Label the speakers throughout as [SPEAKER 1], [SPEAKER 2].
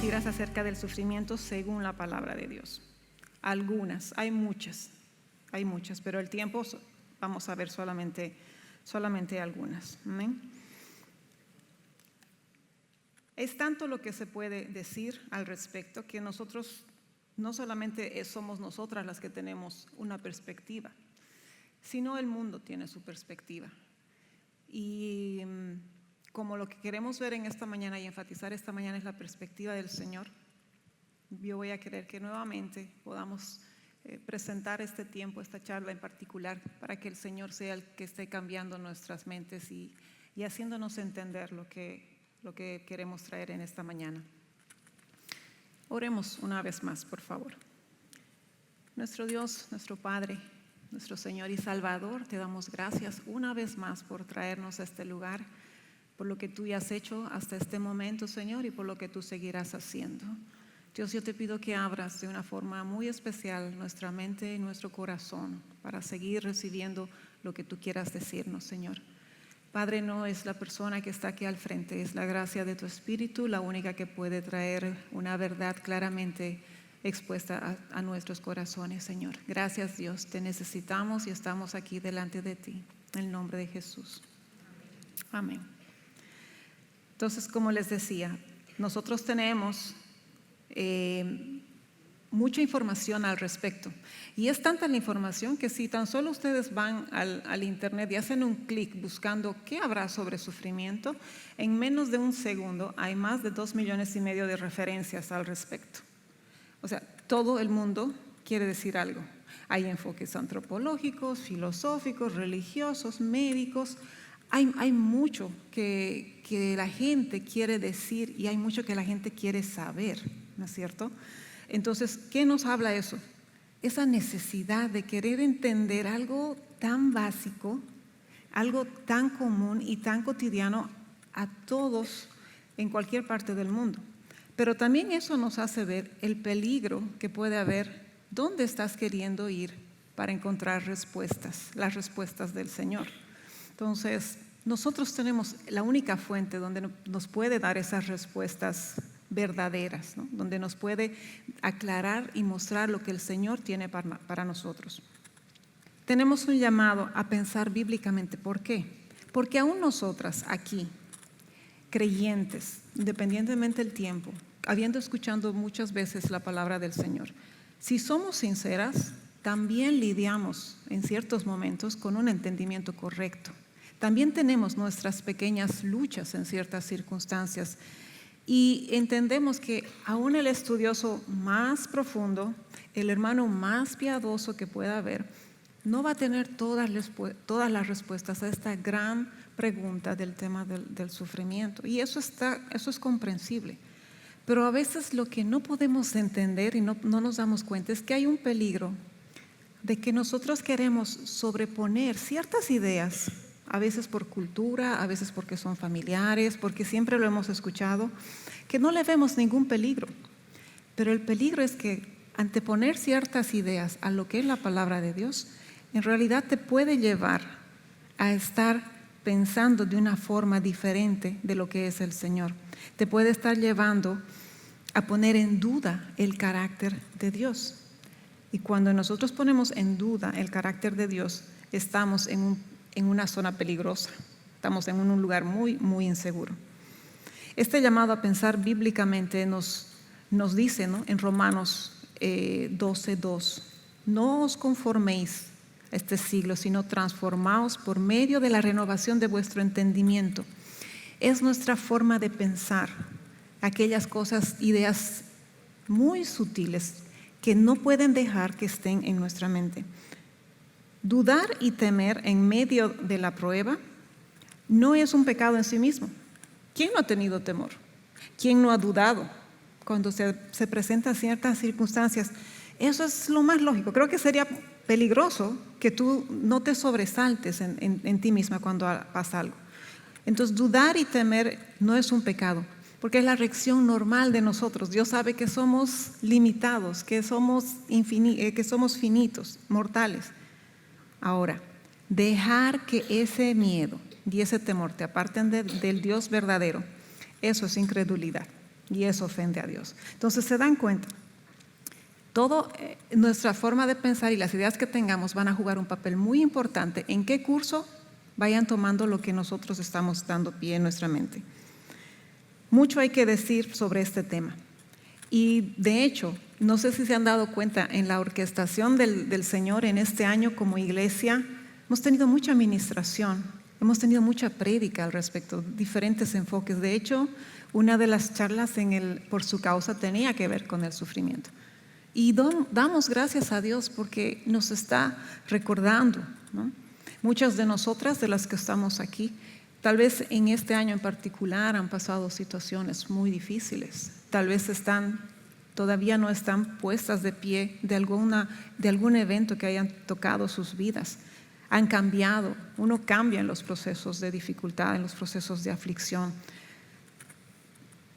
[SPEAKER 1] mentiras acerca del sufrimiento según la palabra de Dios. Algunas, hay muchas, pero el tiempo vamos a ver solamente algunas. ¿Amén? Es tanto lo que se puede decir al respecto que nosotros no solamente somos nosotras las que tenemos una perspectiva, sino el mundo tiene su perspectiva. Y como lo que queremos ver en esta mañana y enfatizar esta mañana es la perspectiva del Señor, yo voy a querer que nuevamente podamos presentar este tiempo, esta charla en particular, para que el Señor sea el que esté cambiando nuestras mentes y haciéndonos entender lo que queremos traer en esta mañana. Oremos una vez más, por favor. Nuestro Dios, nuestro Padre, nuestro Señor y Salvador, te damos gracias una vez más por traernos a este lugar, por lo que tú ya has hecho hasta este momento, Señor, y por lo que tú seguirás haciendo. Dios, yo te pido que abras de una forma muy especial nuestra mente y nuestro corazón para seguir recibiendo lo que tú quieras decirnos, Señor. Padre, no es la persona que está aquí al frente, es la gracia de tu Espíritu, la única que puede traer una verdad claramente expuesta a nuestros corazones, Señor. Gracias, Dios, te necesitamos y estamos aquí delante de ti, en el nombre de Jesús. Amén. Entonces, como les decía, nosotros tenemos mucha información al respecto. Y es tanta la información que si tan solo ustedes van al internet y hacen un clic buscando qué habrá sobre sufrimiento, en menos de un segundo hay más de 2,5 millones de referencias al respecto. O sea, todo el mundo quiere decir algo. Hay enfoques antropológicos, filosóficos, religiosos, médicos. Hay mucho que la gente quiere decir y hay mucho que la gente quiere saber, ¿no es cierto? Entonces, ¿qué nos habla eso? Esa necesidad de querer entender algo tan básico, algo tan común y tan cotidiano a todos en cualquier parte del mundo. Pero también eso nos hace ver el peligro que puede haber, dónde estás queriendo ir para encontrar respuestas, las respuestas del Señor. Entonces, nosotros tenemos la única fuente donde nos puede dar esas respuestas verdaderas, ¿no? Donde nos puede aclarar y mostrar lo que el Señor tiene para nosotros. Tenemos un llamado a pensar bíblicamente. ¿Por qué? Porque aún nosotras aquí, creyentes, independientemente del tiempo, habiendo escuchado muchas veces la palabra del Señor, si somos sinceras, también lidiamos en ciertos momentos con un entendimiento correcto. También tenemos nuestras pequeñas luchas en ciertas circunstancias y entendemos que aún el estudioso más profundo, el hermano más piadoso que pueda haber, no va a tener todas las respuestas a esta gran pregunta del tema del sufrimiento. Y eso es comprensible. Pero a veces lo que no podemos entender y no nos damos cuenta es que hay un peligro de que nosotros queremos sobreponer ciertas ideas, a veces por cultura, a veces porque son familiares, porque siempre lo hemos escuchado, que no le vemos ningún peligro. Pero el peligro es que anteponer ciertas ideas a lo que es la palabra de Dios, en realidad te puede llevar a estar pensando de una forma diferente de lo que es el Señor. Te puede estar llevando a poner en duda el carácter de Dios. Y cuando nosotros ponemos en duda el carácter de Dios, estamos en una zona peligrosa, estamos en un lugar muy, muy inseguro. Este llamado a pensar bíblicamente nos dice, ¿no?, en Romanos 12:2, no os conforméis a este siglo, sino transformaos por medio de la renovación de vuestro entendimiento. Es nuestra forma de pensar, aquellas cosas, ideas muy sutiles que no pueden dejar que estén en nuestra mente. Dudar y temer en medio de la prueba no es un pecado en sí mismo. ¿Quién no ha tenido temor? ¿Quién no ha dudado cuando se presentan ciertas circunstancias? Eso es lo más lógico. Creo que sería peligroso que tú no te sobresaltes en ti misma cuando pasa algo. Entonces, dudar y temer no es un pecado, porque es la reacción normal de nosotros. Dios sabe que somos limitados, que somos finitos, mortales. Ahora, dejar que ese miedo y ese temor te aparten del Dios verdadero, eso es incredulidad. y eso ofende a Dios. Entonces se dan cuenta, toda nuestra forma de pensar y las ideas que tengamos van a jugar un papel muy importante en qué curso vayan tomando lo que nosotros estamos dando pie en nuestra mente. Mucho hay que decir sobre este tema. Y de hecho, no sé si se han dado cuenta, en la orquestación del Señor en este año como iglesia, hemos tenido mucha administración, hemos tenido mucha prédica al respecto, diferentes enfoques. De hecho, una de las charlas por su causa tenía que ver con el sufrimiento. Y damos gracias a Dios porque nos está recordando, ¿no? Muchas de nosotras, de las que estamos aquí, tal vez en este año en particular han pasado situaciones muy difíciles. Tal vez todavía no están puestas de pie de algún evento que hayan tocado sus vidas. Han cambiado. Uno cambia en los procesos de dificultad, en los procesos de aflicción.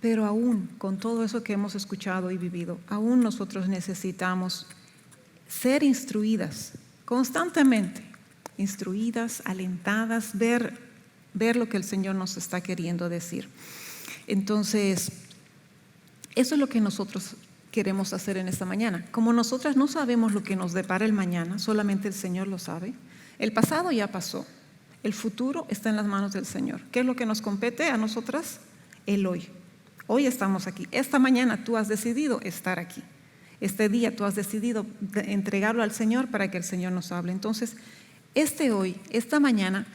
[SPEAKER 1] Pero aún con todo eso que hemos escuchado y vivido, aún nosotros necesitamos ser instruidas constantemente, instruidas, alentadas, ver lo que el Señor nos está queriendo decir. Entonces, eso es lo que nosotros queremos hacer en esta mañana. Como nosotras no sabemos lo que nos depara el mañana, solamente el Señor lo sabe. El pasado ya pasó, el futuro está en las manos del Señor. ¿Qué es lo que nos compete a nosotras? El hoy. Hoy estamos aquí. Esta mañana tú has decidido estar aquí. Este día tú has decidido entregarlo al Señor para que el Señor nos hable. Entonces, esta mañana,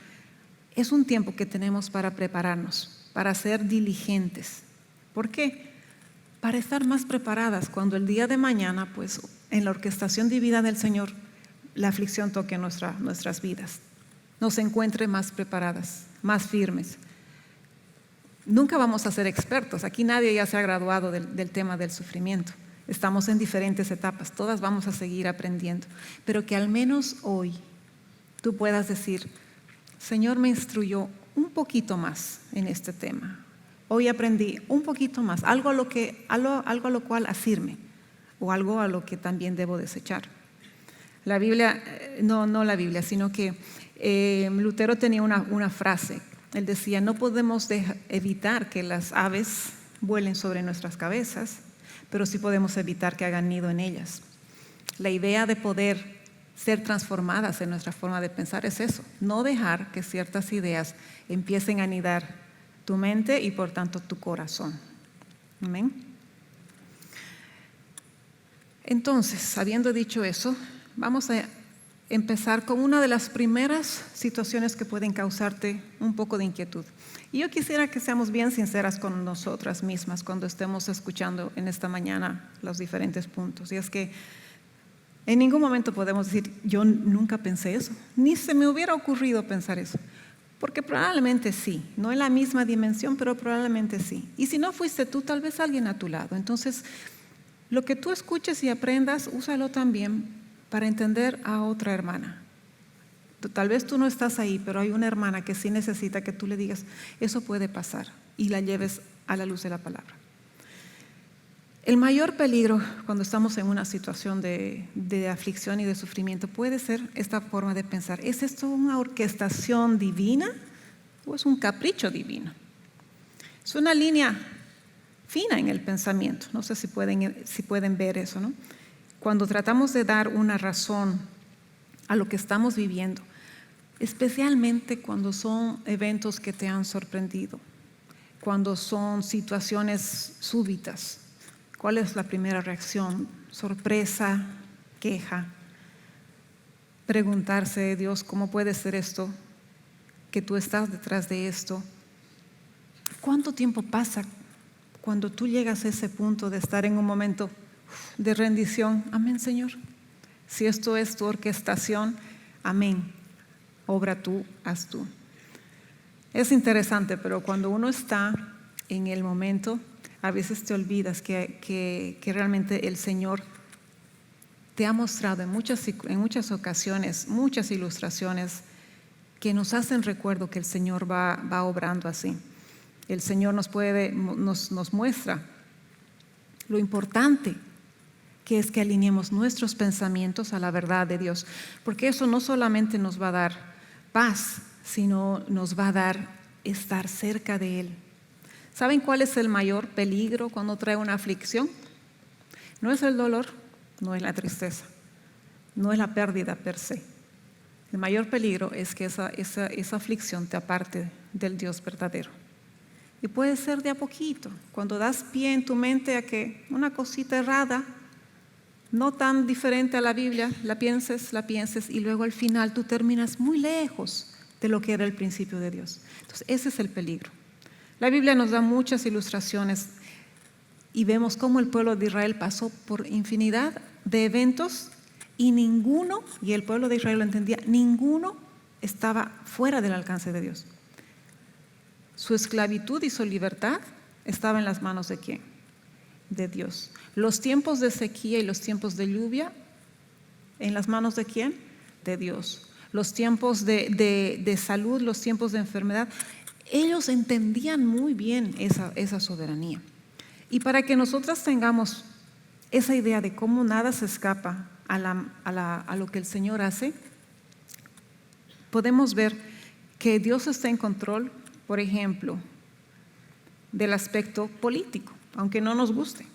[SPEAKER 1] es un tiempo que tenemos para prepararnos, para ser diligentes. ¿Por qué? Para estar más preparadas cuando el día de mañana, pues en la orquestación divina del Señor, la aflicción toque nuestras vidas, nos encuentre más preparadas, más firmes. Nunca vamos a ser expertos, aquí nadie ya se ha graduado del tema del sufrimiento. Estamos en diferentes etapas, todas vamos a seguir aprendiendo, pero que al menos hoy tú puedas decir: Señor me instruyó un poquito más en este tema. Hoy aprendí un poquito más, algo a lo cual asirme o algo a lo que también debo desechar. La Biblia, no la Biblia, sino que Lutero tenía una frase. Él decía: no podemos evitar que las aves vuelen sobre nuestras cabezas, pero sí podemos evitar que hagan nido en ellas. La idea de poder ser transformadas en nuestra forma de pensar es eso, no dejar que ciertas ideas empiecen a anidar tu mente y por tanto tu corazón. Amén. Entonces, habiendo dicho eso, vamos a empezar con una de las primeras situaciones que pueden causarte un poco de inquietud. Y yo quisiera que seamos bien sinceras con nosotras mismas cuando estemos escuchando en esta mañana los diferentes puntos. Y es que en ningún momento podemos decir: yo nunca pensé eso, ni se me hubiera ocurrido pensar eso. Porque probablemente sí, no en la misma dimensión, pero probablemente sí. Y si no fuiste tú, tal vez alguien a tu lado. Entonces, lo que tú escuches y aprendas, úsalo también para entender a otra hermana. Tal vez tú no estás ahí, pero hay una hermana que sí necesita que tú le digas: eso puede pasar, y la lleves a la luz de la palabra. El mayor peligro cuando estamos en una situación de aflicción y de sufrimiento puede ser esta forma de pensar: ¿es esto una orquestación divina o es un capricho divino? Es una línea fina en el pensamiento. No sé si pueden ver eso, ¿no? Cuando tratamos de dar una razón a lo que estamos viviendo, especialmente cuando son eventos que te han sorprendido, cuando son situaciones súbitas. ¿Cuál es la primera reacción? Sorpresa, queja, preguntarse: Dios, ¿cómo puede ser esto? Que tú estás detrás de esto. ¿Cuánto tiempo pasa cuando tú llegas a ese punto de estar en un momento de rendición? Amén, Señor. Si esto es tu orquestación, amén. Obra tú, haz tú. Es interesante, pero cuando uno está en el momento, a veces te olvidas que realmente el Señor te ha mostrado en muchas ocasiones, muchas ilustraciones que nos hacen recuerdo que el Señor va obrando así. El Señor nos muestra lo importante que es que alineemos nuestros pensamientos a la verdad de Dios, porque eso no solamente nos va a dar paz, sino nos va a dar estar cerca de Él. ¿Saben cuál es el mayor peligro cuando trae una aflicción? No es el dolor, no es la tristeza, no es la pérdida per se. El mayor peligro es que esa aflicción te aparte del Dios verdadero. Y puede ser de a poquito, cuando das pie en tu mente a que una cosita errada, no tan diferente a la Biblia, la pienses y luego al final tú terminas muy lejos de lo que era el principio de Dios. Entonces ese es el peligro. La Biblia nos da muchas ilustraciones y vemos cómo el pueblo de Israel pasó por infinidad de eventos y ninguno, y el pueblo de Israel lo entendía, ninguno estaba fuera del alcance de Dios. Su esclavitud y su libertad estaba en las manos ¿de quién? De Dios. Los tiempos de sequía y los tiempos de lluvia, ¿en las manos de quién? De Dios. Los tiempos de salud, los tiempos de enfermedad, ellos entendían muy bien esa soberanía. Y para que nosotras tengamos esa idea de cómo nada se escapa a lo que el Señor hace, podemos ver que Dios está en control, por ejemplo, del aspecto político, aunque no nos guste.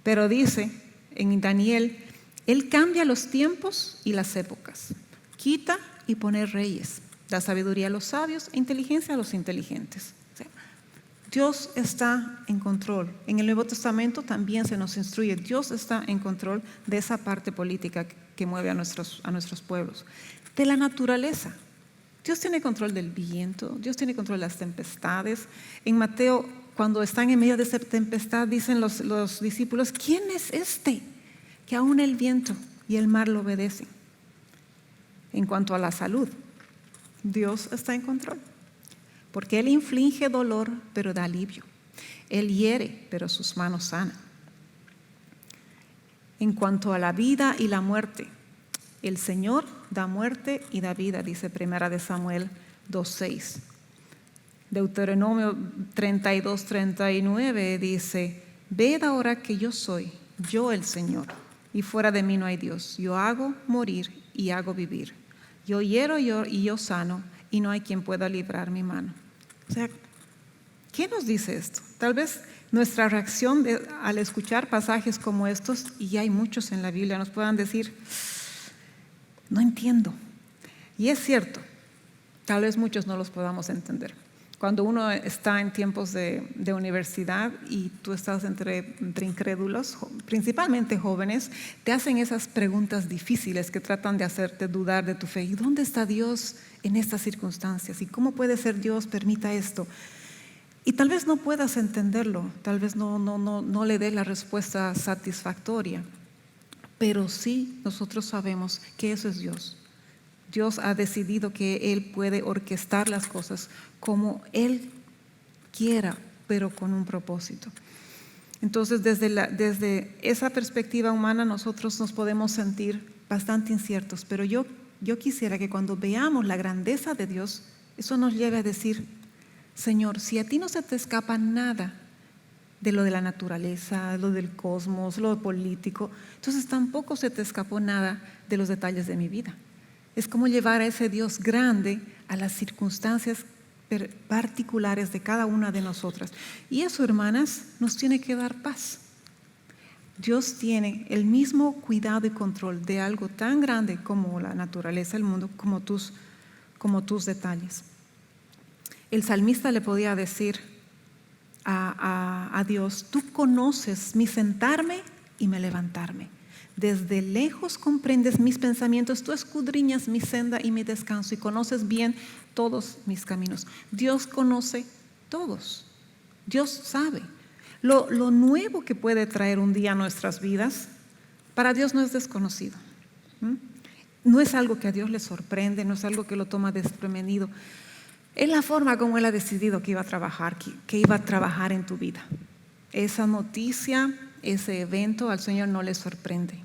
[SPEAKER 1] Pero dice en Daniel, Él cambia los tiempos y las épocas, quita y pone reyes, da sabiduría a los sabios e inteligencia a los inteligentes. O sea, Dios está en control. En el Nuevo Testamento también se nos instruye, Dios está en control de esa parte política que mueve a nuestros pueblos. De la naturaleza, Dios tiene control del viento, Dios tiene control de las tempestades. En Mateo, cuando están en medio de esa tempestad, dicen los discípulos, ¿quién es este que aún el viento y el mar lo obedecen? En cuanto a la salud, Dios está en control, porque Él inflige dolor, pero da alivio. Él hiere, pero sus manos sanan. En cuanto a la vida y la muerte, el Señor da muerte y da vida, dice 1 Samuel 2:6. Deuteronomio 32:39 dice, ved ahora que yo soy, yo el Señor, y fuera de mí no hay Dios. Yo hago morir y hago vivir. Yo hiero y yo sano, y no hay quien pueda librar mi mano. O sea, ¿qué nos dice esto? Tal vez nuestra reacción al escuchar pasajes como estos, y hay muchos en la Biblia, nos puedan decir, no entiendo. Y es cierto, tal vez muchos no los podamos entender. Cuando uno está en tiempos de universidad y tú estás entre incrédulos, principalmente jóvenes, te hacen esas preguntas difíciles que tratan de hacerte dudar de tu fe. ¿Y dónde está Dios en estas circunstancias? ¿Y cómo puede ser Dios permita esto? Y tal vez no puedas entenderlo, tal vez no le dé la respuesta satisfactoria, pero sí nosotros sabemos que eso es Dios. Dios ha decidido que Él puede orquestar las cosas como Él quiera, pero con un propósito. Entonces, desde esa perspectiva humana, nosotros nos podemos sentir bastante inciertos, pero yo quisiera que cuando veamos la grandeza de Dios, eso nos lleve a decir, Señor, si a ti no se te escapa nada de lo de la naturaleza, lo del cosmos, lo político, entonces tampoco se te escapó nada de los detalles de mi vida. Es como llevar a ese Dios grande a las circunstancias particulares de cada una de nosotras. Y eso, hermanas, nos tiene que dar paz. Dios tiene el mismo cuidado y control de algo tan grande como la naturaleza, el mundo, como tus detalles. El salmista le podía decir a Dios, tú conoces mi sentarme y mi levantarme. Desde lejos comprendes mis pensamientos, tú escudriñas mi senda y mi descanso y conoces bien todos mis caminos. Dios conoce todos, Dios sabe. Lo nuevo que puede traer un día a nuestras vidas, para Dios no es desconocido. No es algo que a Dios le sorprende, no es algo que lo toma desprevenido. Es la forma como Él ha decidido que iba a trabajar en tu vida. Esa noticia, ese evento al Señor no le sorprende.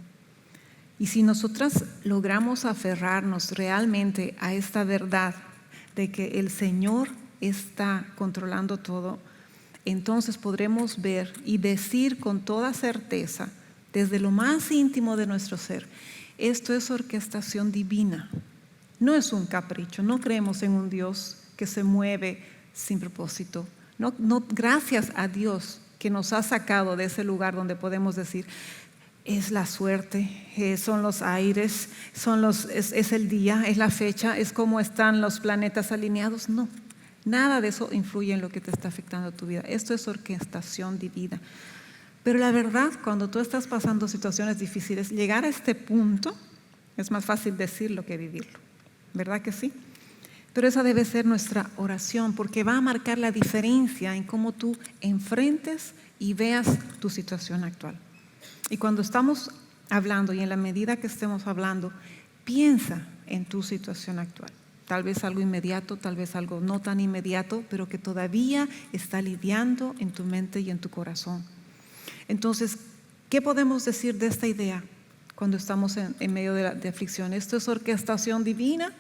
[SPEAKER 1] Y si nosotras logramos aferrarnos realmente a esta verdad de que el Señor está controlando todo, entonces podremos ver y decir con toda certeza, desde lo más íntimo de nuestro ser, esto es orquestación divina, no es un capricho, no creemos en un Dios que se mueve sin propósito, Gracias a Dios que nos ha sacado de ese lugar donde podemos decir, es la suerte, son los aires, es el día, es la fecha, es cómo están los planetas alineados. No, nada de eso influye en lo que te está afectando a tu vida. Esto es orquestación divina. Pero la verdad, cuando tú estás pasando situaciones difíciles, llegar a este punto es más fácil decirlo que vivirlo. ¿Verdad que sí? Pero esa debe ser nuestra oración, porque va a marcar la diferencia en cómo tú enfrentes y veas tu situación actual. Y cuando estamos hablando y en la medida que estemos hablando, piensa en tu situación actual. Tal vez algo inmediato, tal vez algo no tan inmediato, pero que todavía está lidiando en tu mente y en tu corazón. Entonces, ¿qué podemos decir de esta idea cuando estamos en medio de aflicción? ¿Esto es orquestación divina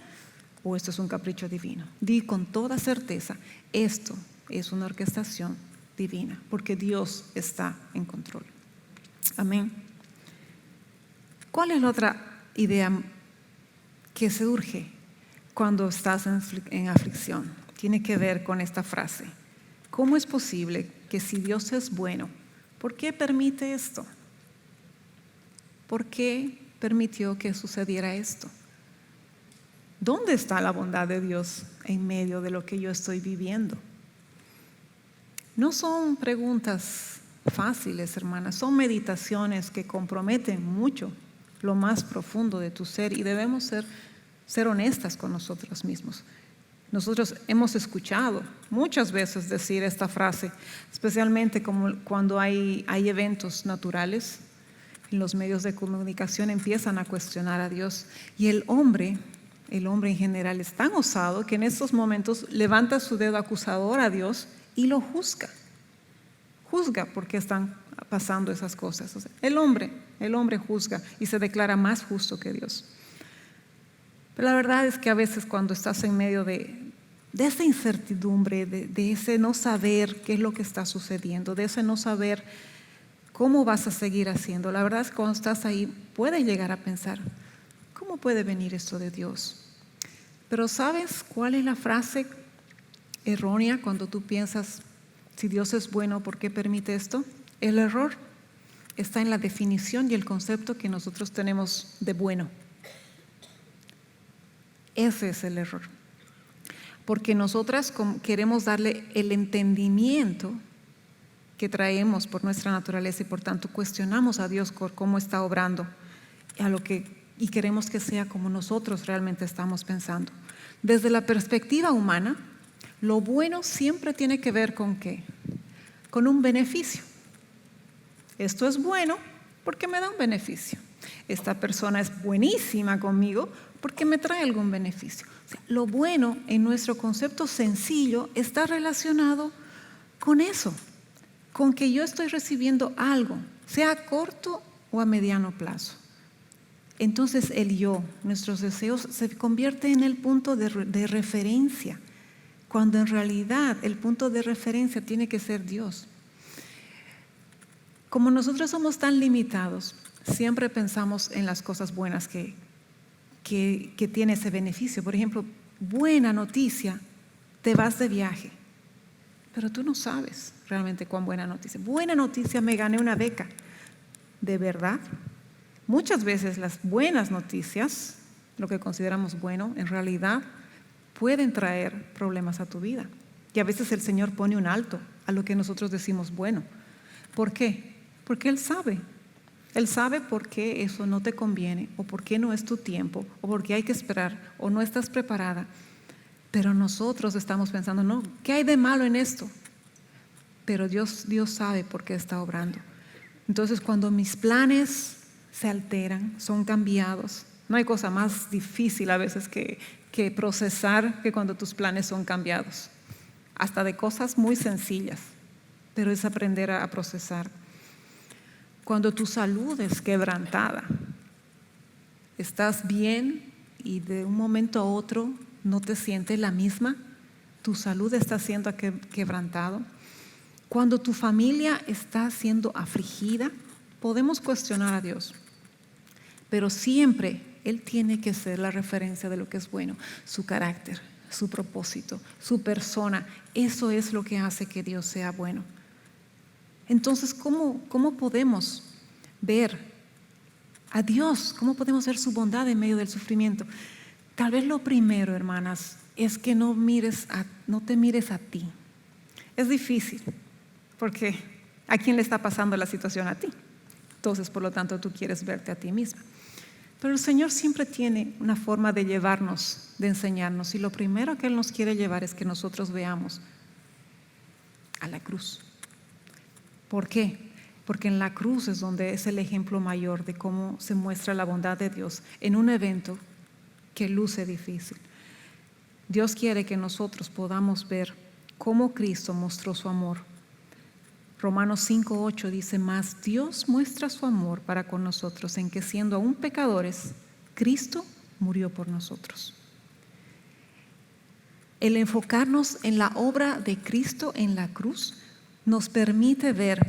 [SPEAKER 1] o esto es un capricho divino? Di con toda certeza, esto es una orquestación divina, porque Dios está en control. Amén. ¿Cuál es la otra idea que surge cuando estás en aflicción? Tiene que ver con esta frase. ¿Cómo es posible que si Dios es bueno, ¿por qué permite esto? ¿Por qué permitió que sucediera esto? ¿Dónde está la bondad de Dios en medio de lo que yo estoy viviendo? No son preguntas fáciles, hermanas, son meditaciones que comprometen mucho lo más profundo de tu ser y debemos ser honestas con nosotros mismos. Nosotros hemos escuchado muchas veces decir esta frase, especialmente como cuando hay eventos naturales, en los medios de comunicación empiezan a cuestionar a Dios y el hombre en general es tan osado que en estos momentos levanta su dedo acusador a Dios y lo juzga por qué están pasando esas cosas. O sea, el hombre juzga y se declara más justo que Dios. Pero la verdad es que a veces cuando estás en medio de esa incertidumbre, de ese no saber qué es lo que está sucediendo, de ese no saber cómo vas a seguir haciendo, la verdad es que cuando estás ahí puedes llegar a pensar, ¿cómo puede venir esto de Dios? Pero ¿sabes cuál es la frase errónea cuando tú piensas, si Dios es bueno, ¿por qué permite esto? El error está en la definición y el concepto que nosotros tenemos de bueno. Ese es el error. Porque nosotras queremos darle el entendimiento que traemos por nuestra naturaleza y por tanto cuestionamos a Dios por cómo está obrando y queremos que sea como nosotros realmente estamos pensando. Desde la perspectiva humana, lo bueno siempre tiene que ver ¿con qué? Con un beneficio. Esto es bueno porque me da un beneficio. Esta persona es buenísima conmigo porque me trae algún beneficio. O sea, lo bueno en nuestro concepto sencillo está relacionado con eso, con que yo estoy recibiendo algo, sea a corto o a mediano plazo. Entonces el yo, nuestros deseos se convierte en el punto de referencia, cuando en realidad el punto de referencia tiene que ser Dios. Como nosotros somos tan limitados, siempre pensamos en las cosas buenas que tiene ese beneficio. Por ejemplo, buena noticia, te vas de viaje, pero tú no sabes realmente cuán buena noticia. Buena noticia, me gané una beca. ¿De verdad? Muchas veces las buenas noticias, lo que consideramos bueno, en realidad pueden traer problemas a tu vida. Y a veces el Señor pone un alto a lo que nosotros decimos bueno. ¿Por qué? Porque Él sabe. Él sabe por qué eso no te conviene, o por qué no es tu tiempo, o por qué hay que esperar, o no estás preparada. Pero nosotros estamos pensando, no, ¿qué hay de malo en esto? Pero Dios sabe por qué está obrando. Entonces, cuando mis planes se alteran, son cambiados, no hay cosa más difícil a veces que procesar que cuando tus planes son cambiados, hasta de cosas muy sencillas, pero es aprender a procesar. Cuando tu salud es quebrantada, estás bien y de un momento a otro no te sientes la misma, tu salud está siendo quebrantado. Cuando tu familia está siendo afligida, podemos cuestionar a Dios, pero siempre Él tiene que ser la referencia de lo que es bueno, su carácter, su propósito, su persona. Eso es lo que hace que Dios sea bueno. Entonces, ¿cómo podemos ver a Dios? ¿Cómo podemos ver su bondad en medio del sufrimiento? Tal vez lo primero, hermanas, es que no te mires a ti. Es difícil, porque ¿a quién le está pasando la situación? A ti. Entonces, por lo tanto, tú quieres verte a ti misma. Pero el Señor siempre tiene una forma de llevarnos, de enseñarnos. Y lo primero que Él nos quiere llevar es que nosotros veamos a la cruz. ¿Por qué? Porque en la cruz es donde es el ejemplo mayor de cómo se muestra la bondad de Dios en un evento que luce difícil. Dios quiere que nosotros podamos ver cómo Cristo mostró su amor. Romanos 5:8 dice: mas Dios muestra su amor para con nosotros en que, siendo aún pecadores, Cristo murió por nosotros. El enfocarnos en la obra de Cristo en la cruz nos permite ver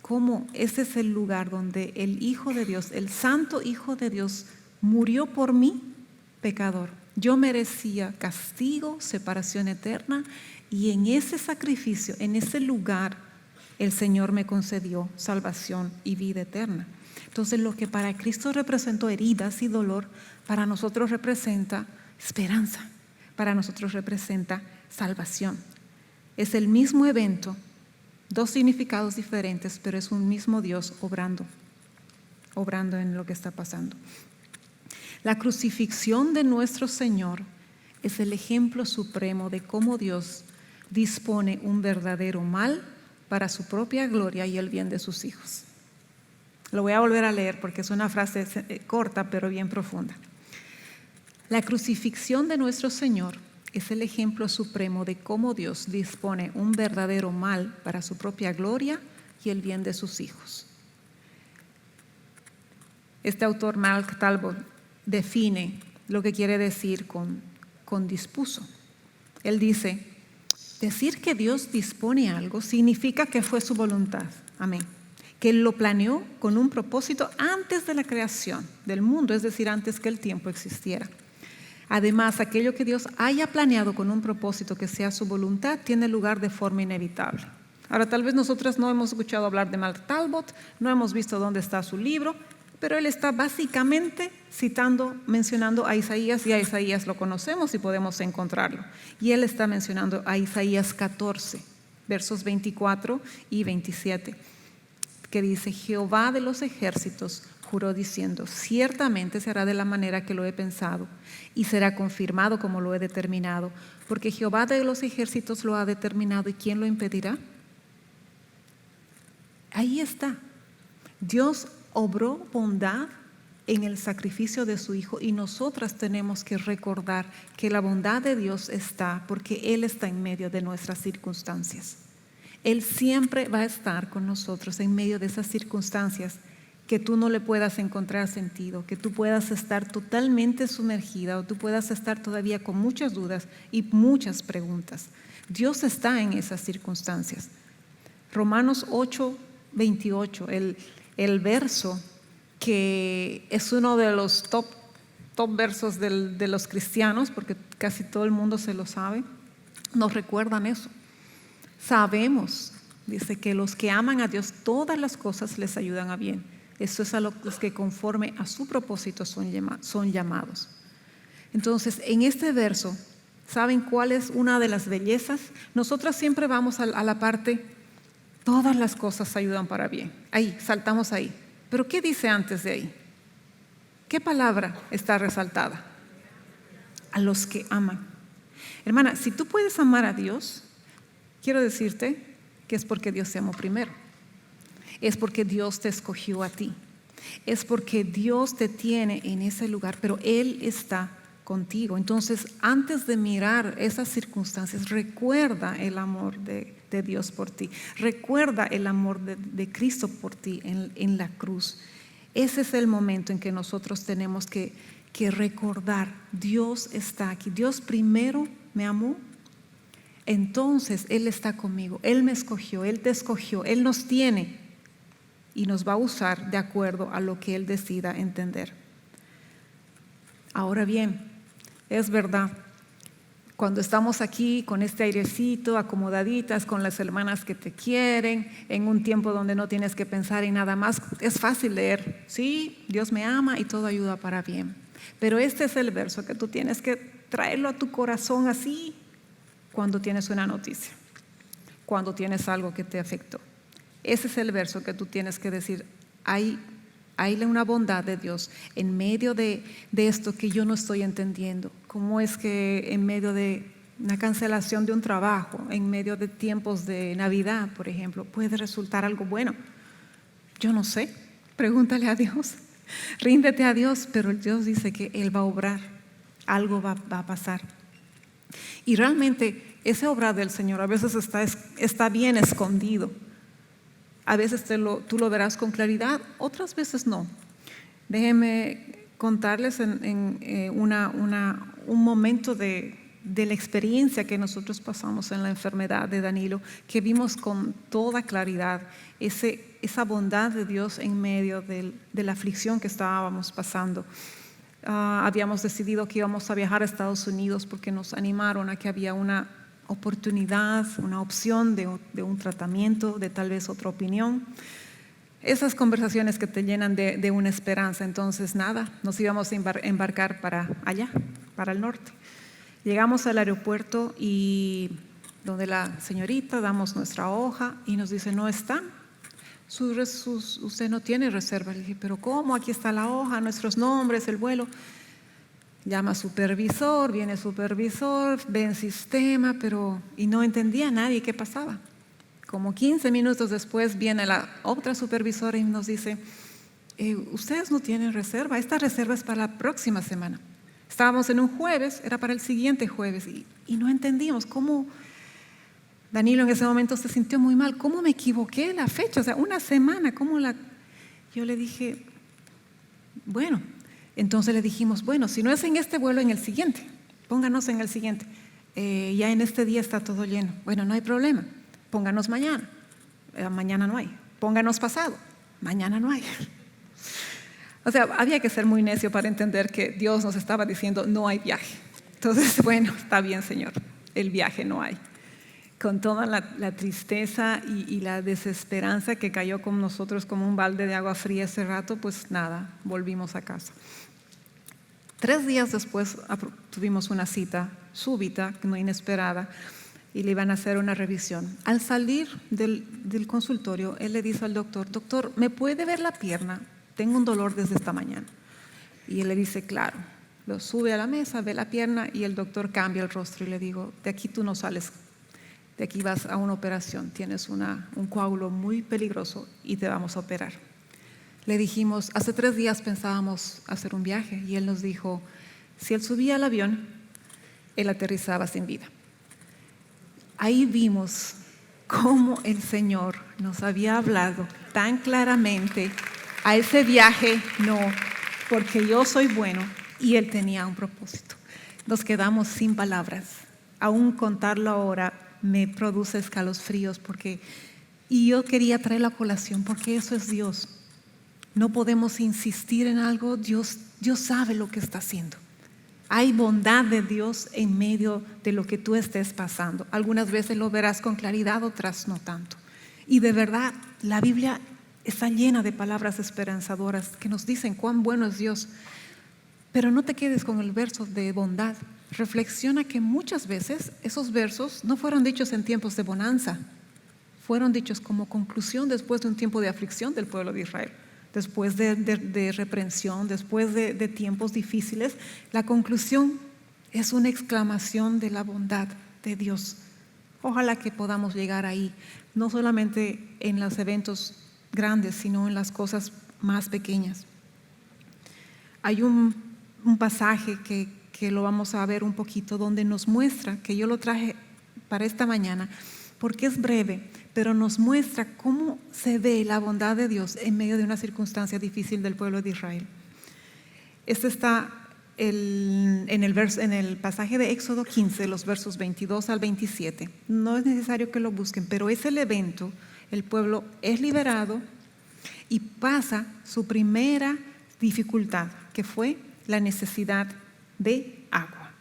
[SPEAKER 1] cómo ese es el lugar donde el Hijo de Dios, el Santo Hijo de Dios, murió por mí, pecador. Yo merecía castigo, separación eterna, y en ese sacrificio, en ese lugar, el Señor me concedió salvación y vida eterna. Entonces, lo que para Cristo representó heridas y dolor, para nosotros representa esperanza, para nosotros representa salvación. Es el mismo evento, dos significados diferentes, pero es un mismo Dios obrando en lo que está pasando. La crucifixión de nuestro Señor es el ejemplo supremo de cómo Dios dispone un verdadero mal para su propia gloria y el bien de sus hijos. Lo voy a volver a leer porque es una frase corta pero bien profunda. La crucifixión de nuestro Señor es el ejemplo supremo de cómo Dios dispone un verdadero mal para su propia gloria y el bien de sus hijos. Este autor, Malcolm Talbot, define lo que quiere decir con dispuso. Él dice: decir que Dios dispone algo significa que fue su voluntad. Amén. Que Él lo planeó con un propósito antes de la creación del mundo, es decir, antes que el tiempo existiera. Además, aquello que Dios haya planeado con un propósito que sea su voluntad tiene lugar de forma inevitable. Ahora, tal vez nosotras no hemos escuchado hablar de Malcolm Talbot, no hemos visto dónde está su libro, pero él está básicamente mencionando a Isaías, y a Isaías lo conocemos y podemos encontrarlo. Y él está mencionando a Isaías 14, versos 24 y 27, que dice: Jehová de los ejércitos juró diciendo: ciertamente se hará de la manera que lo he pensado, y será confirmado como lo he determinado, porque Jehová de los ejércitos lo ha determinado, ¿y quién lo impedirá? Ahí está. Dios obró bondad en el sacrificio de su Hijo, y nosotras tenemos que recordar que la bondad de Dios está porque Él está en medio de nuestras circunstancias. Él siempre va a estar con nosotros en medio de esas circunstancias que tú no le puedas encontrar sentido, que tú puedas estar totalmente sumergida o tú puedas estar todavía con muchas dudas y muchas preguntas. Dios está en esas circunstancias. Romanos 8:28, el verso que es uno de los top versos de los cristianos, porque casi todo el mundo se lo sabe, nos recuerdan eso. Sabemos, dice, que los que aman a Dios, todas las cosas les ayudan a bien. Eso es a los que conforme a su propósito son llamados. Entonces, en este verso, ¿saben cuál es una de las bellezas? Nosotras siempre vamos a la parte: todas las cosas ayudan para bien. Ahí, saltamos ahí. Pero ¿qué dice antes de ahí? ¿Qué palabra está resaltada? A los que aman. Hermana, si tú puedes amar a Dios, quiero decirte que es porque Dios te amó primero. Es porque Dios te escogió a ti. Es porque Dios te tiene en ese lugar, pero Él está contigo. Entonces, antes de mirar esas circunstancias, recuerda el amor de Dios por ti. Recuerda el amor de Cristo por ti en la cruz. Ese es el momento en que nosotros tenemos que recordar: Dios está aquí. Dios primero me amó, entonces Él está conmigo. Él me escogió, Él te escogió, Él nos tiene y nos va a usar de acuerdo a lo que Él decida entender. Ahora bien, es verdad, Cuando estamos aquí con este airecito, acomodaditas, con las hermanas que te quieren, en un tiempo donde no tienes que pensar en nada más, es fácil leer, sí, Dios me ama y todo ayuda para bien. Pero este es el verso que tú tienes que traerlo a tu corazón así cuando tienes una noticia, cuando tienes algo que te afectó. Ese es el verso que tú tienes que decir, hay una bondad de Dios en medio de esto que yo no estoy entendiendo. ¿Cómo es que en medio de una cancelación de un trabajo, en medio de tiempos de Navidad, por ejemplo, puede resultar algo bueno? Yo no sé, pregúntale a Dios, ríndete a Dios, pero Dios dice que Él va a obrar, algo va a pasar. Y realmente ese obrar del Señor a veces está bien escondido. A veces tú lo verás con claridad, otras veces no. Déjenme contarles un momento de la experiencia que nosotros pasamos en la enfermedad de Danilo, que vimos con toda claridad esa bondad de Dios en medio de la aflicción que estábamos pasando. Habíamos decidido que íbamos a viajar a Estados Unidos porque nos animaron a que había una oportunidad, una opción de un tratamiento, de tal vez otra opinión. Esas conversaciones que te llenan de una esperanza. Entonces nada, nos íbamos a embarcar para allá, para el norte. Llegamos al aeropuerto y donde la señorita damos nuestra hoja y nos dice, no está, usted no tiene reserva. Le dije, pero ¿cómo? Aquí está la hoja, nuestros nombres, el vuelo. Llama supervisor, viene supervisor, ve en sistema, y no entendía a nadie qué pasaba. Como 15 minutos después viene la otra supervisora y nos dice, ustedes no tienen reserva, esta reserva es para la próxima semana. Estábamos en un jueves, era para el siguiente jueves y no entendíamos cómo. Danilo en ese momento se sintió muy mal, ¿cómo me equivoqué la fecha? O sea, una semana, Yo le dije, bueno. Entonces le dijimos, bueno, si no es en este vuelo, en el siguiente, pónganos en el siguiente. Ya en este día está todo lleno. Bueno, no hay problema, pónganos mañana. Mañana no hay. Pónganos pasado, mañana no hay. O sea, había que ser muy necio para entender que Dios nos estaba diciendo, no hay viaje. Entonces, bueno, está bien, Señor, el viaje no hay. Con toda la tristeza y la desesperanza que cayó con nosotros como un balde de agua fría ese rato, pues nada, volvimos a casa. 3 días después tuvimos una cita súbita, no inesperada, y le iban a hacer una revisión. Al salir del consultorio, él le dice al doctor, doctor, ¿me puede ver la pierna? Tengo un dolor desde esta mañana. Y él le dice, claro. Lo sube a la mesa, ve la pierna y el doctor cambia el rostro y le digo, de aquí tú no sales, de aquí vas a una operación, tienes un coágulo muy peligroso y te vamos a operar. Le dijimos, hace 3 días pensábamos hacer un viaje y él nos dijo, si él subía al avión, él aterrizaba sin vida. Ahí vimos cómo el Señor nos había hablado tan claramente, a ese viaje no, porque yo soy bueno y él tenía un propósito. Nos quedamos sin palabras, aún contarlo ahora me produce escalofríos y yo quería traer la colación porque eso es Dios. No podemos insistir en algo, Dios sabe lo que está haciendo. Hay bondad de Dios en medio de lo que tú estés pasando. Algunas veces lo verás con claridad, otras no tanto. Y de verdad, la Biblia está llena de palabras esperanzadoras que nos dicen cuán bueno es Dios. Pero no te quedes con el verso de bondad. Reflexiona que muchas veces esos versos no fueron dichos en tiempos de bonanza. Fueron dichos como conclusión después de un tiempo de aflicción del pueblo de Israel. Después de reprensión, después de tiempos difíciles, la conclusión es una exclamación de la bondad de Dios. Ojalá que podamos llegar ahí, no solamente en los eventos grandes, sino en las cosas más pequeñas. Hay un pasaje que lo vamos a ver un poquito, donde nos muestra, que yo lo traje para esta mañana, porque es breve, pero nos muestra cómo se ve la bondad de Dios en medio de una circunstancia difícil del pueblo de Israel. Este está en el pasaje de Éxodo 15, los versos 22 al 27. No es necesario que lo busquen, pero es el evento, el pueblo es liberado y pasa su primera dificultad, que fue la necesidad de agua.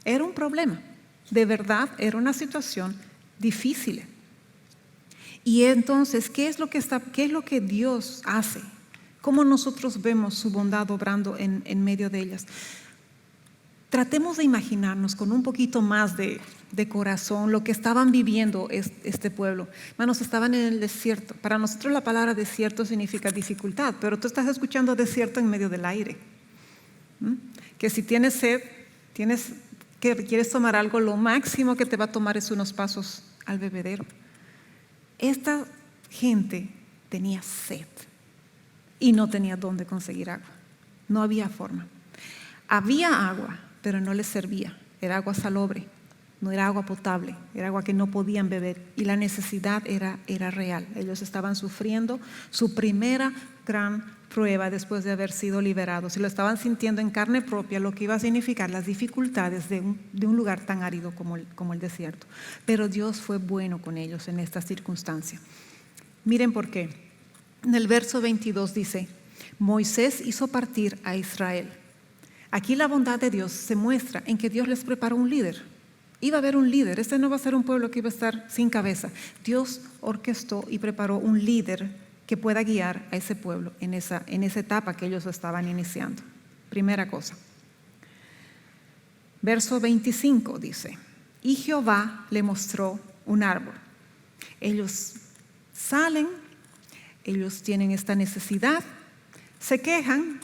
[SPEAKER 1] Era un problema. De verdad, era una situación difícil. Y entonces, ¿qué es lo que Dios hace? ¿Cómo nosotros vemos su bondad obrando en medio de ellas? Tratemos de imaginarnos con un poquito más de corazón lo que estaban viviendo este pueblo. Hermanos, estaban en el desierto. Para nosotros la palabra desierto significa dificultad, pero tú estás escuchando desierto en medio del aire. Que si tienes sed, que quieres tomar algo, lo máximo que te va a tomar es unos pasos al bebedero. Esta gente tenía sed y no tenía dónde conseguir agua. No había forma. Había agua, pero no les servía. Era agua salobre, no era agua potable, era agua que no podían beber. Y la necesidad era real. Ellos estaban sufriendo su primera gran prueba después de haber sido liberados. Y lo estaban sintiendo en carne propia, lo que iba a significar las dificultades de un lugar tan árido como el desierto. Pero Dios fue bueno con ellos en esta circunstancia. Miren por qué. En el verso 22 dice: Moisés hizo partir a Israel. Aquí la bondad de Dios se muestra en que Dios les preparó un líder. Iba a haber un líder. Este no va a ser un pueblo que iba a estar sin cabeza. Dios orquestó y preparó un líder que pueda guiar a ese pueblo en esa etapa que ellos estaban iniciando. Primera cosa. Verso 25 dice: y Jehová le mostró un árbol. Ellos salen, ellos tienen esta necesidad, se quejan,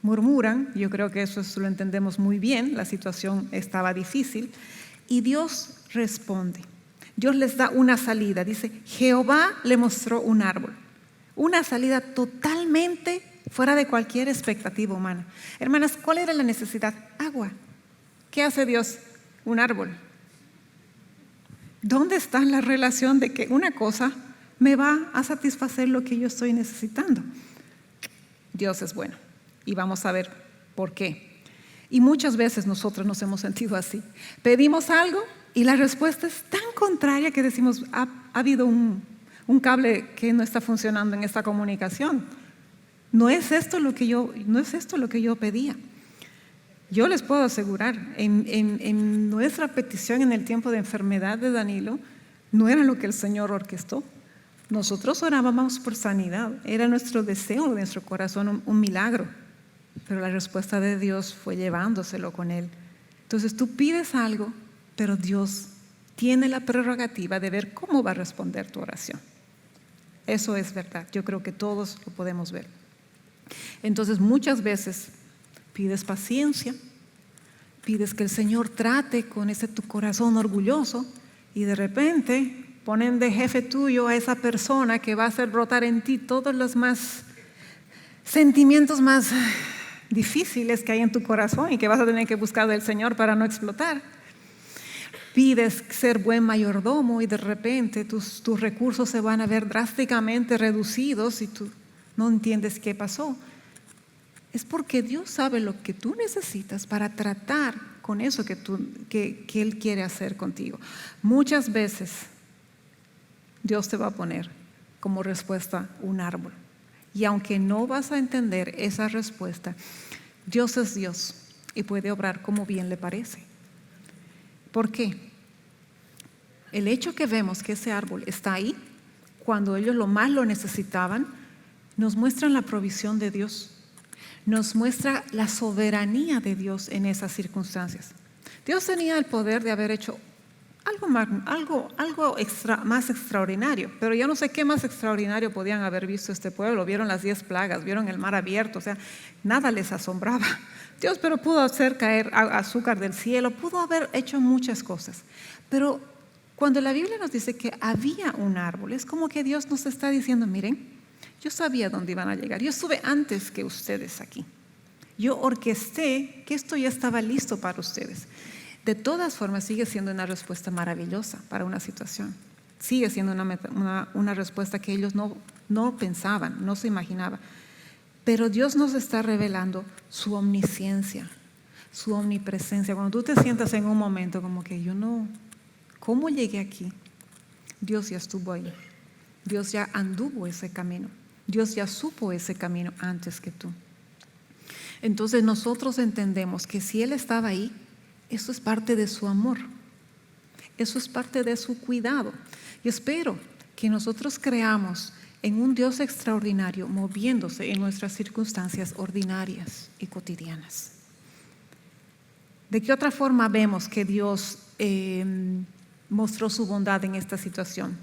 [SPEAKER 1] murmuran. Yo creo que eso lo entendemos muy bien. La situación estaba difícil y Dios responde. Dios les da una salida. Dice: Jehová le mostró un árbol. Una salida totalmente fuera de cualquier expectativa humana. Hermanas, ¿cuál era la necesidad? Agua. ¿Qué hace Dios? Un árbol. ¿Dónde está la relación de que una cosa me va a satisfacer lo que yo estoy necesitando? Dios es bueno y vamos a ver por qué. Y muchas veces nosotros nos hemos sentido así. Pedimos algo y la respuesta es tan contraria que decimos: ha habido un cable que no está funcionando en esta comunicación. No es esto lo que yo pedía. Yo les puedo asegurar, en nuestra petición en el tiempo de enfermedad de Danilo, no era lo que el Señor orquestó. Nosotros orábamos por sanidad, era nuestro deseo de nuestro corazón un milagro, pero la respuesta de Dios fue llevándoselo con Él. Entonces tú pides algo, pero Dios tiene la prerrogativa de ver cómo va a responder tu oración. Eso es verdad, yo creo que todos lo podemos ver. Entonces muchas veces pides paciencia, pides que el Señor trate con ese tu corazón orgulloso y de repente ponen de jefe tuyo a esa persona que va a hacer brotar en ti todos los sentimientos más difíciles que hay en tu corazón y que vas a tener que buscar del Señor para no explotar. Pides ser buen mayordomo y de repente tus recursos se van a ver drásticamente reducidos y tú no entiendes qué pasó. Es porque Dios sabe lo que tú necesitas para tratar con eso que Él quiere hacer contigo. Muchas veces Dios te va a poner como respuesta un árbol. Y aunque no vas a entender esa respuesta, Dios es Dios y puede obrar como bien le parece. ¿Por qué? El hecho que vemos que ese árbol está ahí, cuando ellos más lo necesitaban, nos muestra la provisión de Dios. Nos muestra la soberanía de Dios en esas circunstancias. Dios tenía el poder de haber hecho algo más extraordinario, pero yo no sé qué más extraordinario podían haber visto este pueblo. Vieron las 10 plagas, vieron el mar abierto, o sea, nada les asombraba. Dios pero pudo hacer caer azúcar del cielo, pudo haber hecho muchas cosas, pero cuando la Biblia nos dice que había un árbol, es como que Dios nos está diciendo: miren, yo sabía dónde iban a llegar, yo estuve antes que ustedes aquí, yo orquesté que esto ya estaba listo para ustedes. De todas formas sigue siendo una respuesta maravillosa para una situación, sigue siendo una respuesta que ellos no pensaban, no se imaginaban, pero Dios nos está revelando su omnisciencia, su omnipresencia. Cuando tú te sientas en un momento como que ¿cómo llegué aquí? Dios ya estuvo ahí, Dios ya anduvo ese camino, Dios ya supo ese camino antes que tú. Entonces nosotros entendemos que si Él estaba ahí, eso es parte de su amor. Eso es parte de su cuidado. Y espero que nosotros creamos en un Dios extraordinario moviéndose en nuestras circunstancias ordinarias y cotidianas. ¿De qué otra forma vemos que Dios mostró su bondad en esta situación?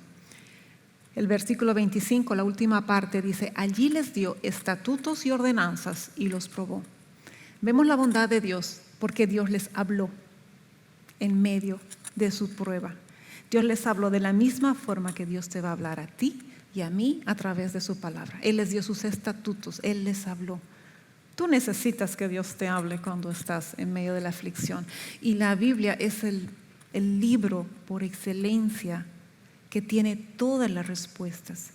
[SPEAKER 1] El versículo 25, la última parte, dice: allí les dio estatutos y ordenanzas y los probó. Vemos la bondad de Dios porque Dios les habló en medio de su prueba. Dios les habló de la misma forma que Dios te va a hablar a ti y a mí a través de su palabra. Él les dio sus estatutos, Él les habló. Tú necesitas que Dios te hable cuando estás en medio de la aflicción. Y la Biblia es el libro por excelencia que tiene todas las respuestas.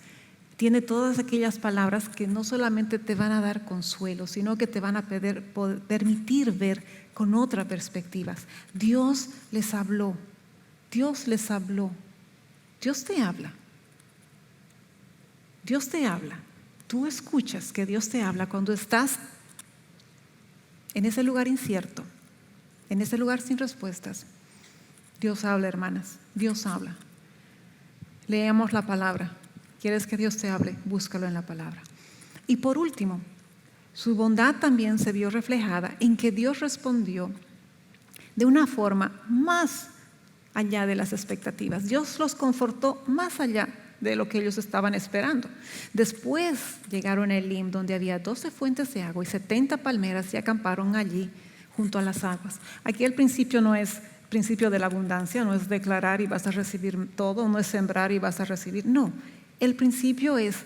[SPEAKER 1] Tiene todas aquellas palabras que no solamente te van a dar consuelo, sino que te van a permitir ver con otra perspectiva. Dios les habló. Dios les habló. Dios te habla. Dios te habla. Tú escuchas que Dios te habla cuando estás en ese lugar incierto, en ese lugar sin respuestas. Dios habla, hermanas. Dios habla. Leamos la palabra. ¿Quieres que Dios te hable? Búscalo en la palabra. Y por último, su bondad también se vio reflejada en que Dios respondió de una forma más allá de las expectativas. Dios los confortó más allá de lo que ellos estaban esperando. Después llegaron a Elim, donde había 12 fuentes de agua y 70 palmeras, y acamparon allí junto a las aguas. Aquí el principio no es principio de la abundancia, no es declarar y vas a recibir todo, no es sembrar y vas a recibir, no. El principio es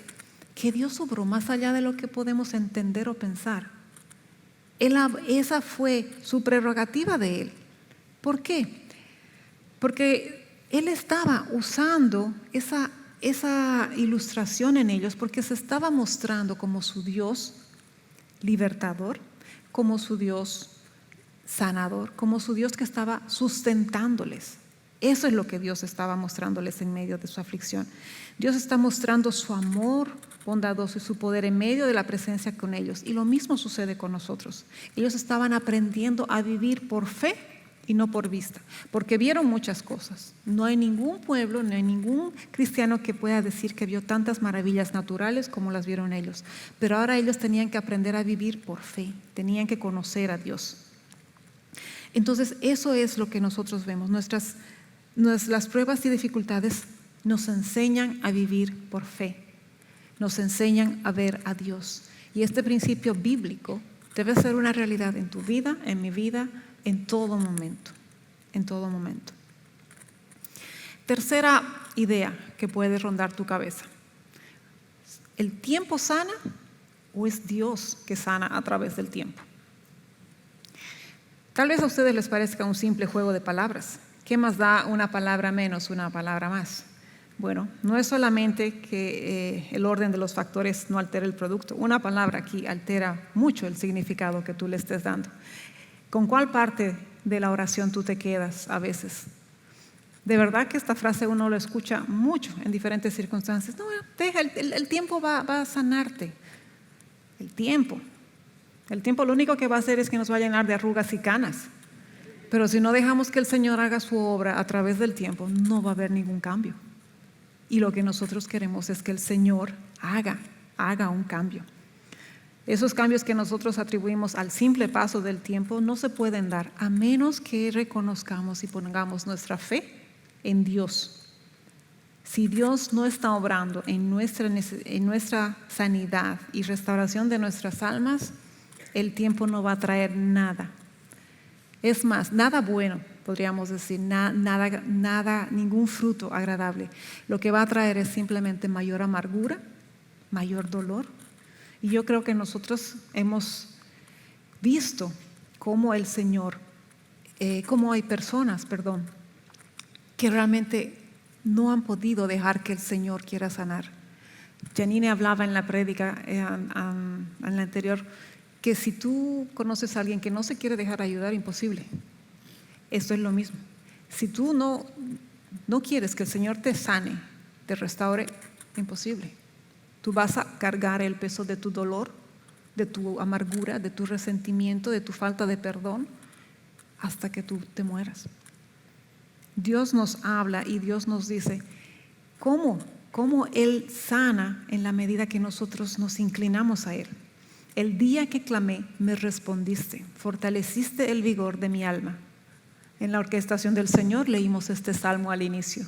[SPEAKER 1] que Dios obró más allá de lo que podemos entender o pensar. Esa fue su prerrogativa de Él. ¿Por qué? Porque Él estaba usando esa ilustración en ellos porque se estaba mostrando como su Dios libertador, como su Dios sanador, como su Dios que estaba sustentándoles. Eso es lo que Dios estaba mostrándoles en medio de su aflicción. Dios está mostrando su amor bondadoso y su poder en medio de la presencia con ellos. Y lo mismo sucede con nosotros. Ellos estaban aprendiendo a vivir por fe y no por vista, porque vieron muchas cosas. No hay ningún pueblo, no hay ningún cristiano que pueda decir que vio tantas maravillas naturales como las vieron ellos. Pero ahora ellos tenían que aprender a vivir por fe, tenían que conocer a Dios. Entonces, eso es lo que nosotros vemos. Las pruebas y dificultades nos enseñan a vivir por fe, nos enseñan a ver a Dios. Y este principio bíblico debe ser una realidad en tu vida, en mi vida, en todo momento, en todo momento. Tercera idea que puede rondar tu cabeza: ¿el tiempo sana o es Dios que sana a través del tiempo? Tal vez a ustedes les parezca un simple juego de palabras. ¿Qué más da una palabra menos, una palabra más? Bueno, no es solamente que el orden de los factores no altera el producto. Una palabra aquí altera mucho el significado que tú le estés dando. ¿Con cuál parte de la oración tú te quedas a veces? De verdad que esta frase uno lo escucha mucho en diferentes circunstancias. No, deja, el tiempo va a sanarte. El tiempo lo único que va a hacer es que nos va a llenar de arrugas y canas. Pero si no dejamos que el Señor haga su obra a través del tiempo, no va a haber ningún cambio. Y lo que nosotros queremos es que el Señor haga un cambio. Esos cambios que nosotros atribuimos al simple paso del tiempo no se pueden dar a menos que reconozcamos y pongamos nuestra fe en Dios. Si Dios no está obrando en nuestra sanidad y restauración de nuestras almas, el tiempo no va a traer nada. Es más, nada bueno, podríamos decir, nada, ningún fruto agradable. Lo que va a traer es simplemente mayor amargura, mayor dolor. Y yo creo que nosotros hemos visto cómo el Señor, cómo hay personas, que realmente no han podido dejar que el Señor quiera sanar. Janine hablaba en la prédica en la anterior, que si tú conoces a alguien que no se quiere dejar ayudar, imposible. Esto es lo mismo. Si tú no quieres que el Señor te sane, te restaure, imposible. Tú vas a cargar el peso de tu dolor, de tu amargura, de tu resentimiento, de tu falta de perdón, hasta que tú te mueras. Dios nos habla y Dios nos dice, ¿cómo Él sana en la medida que nosotros nos inclinamos a Él? El día que clamé, me respondiste, fortaleciste el vigor de mi alma. En la orquestación del Señor leímos este salmo al inicio.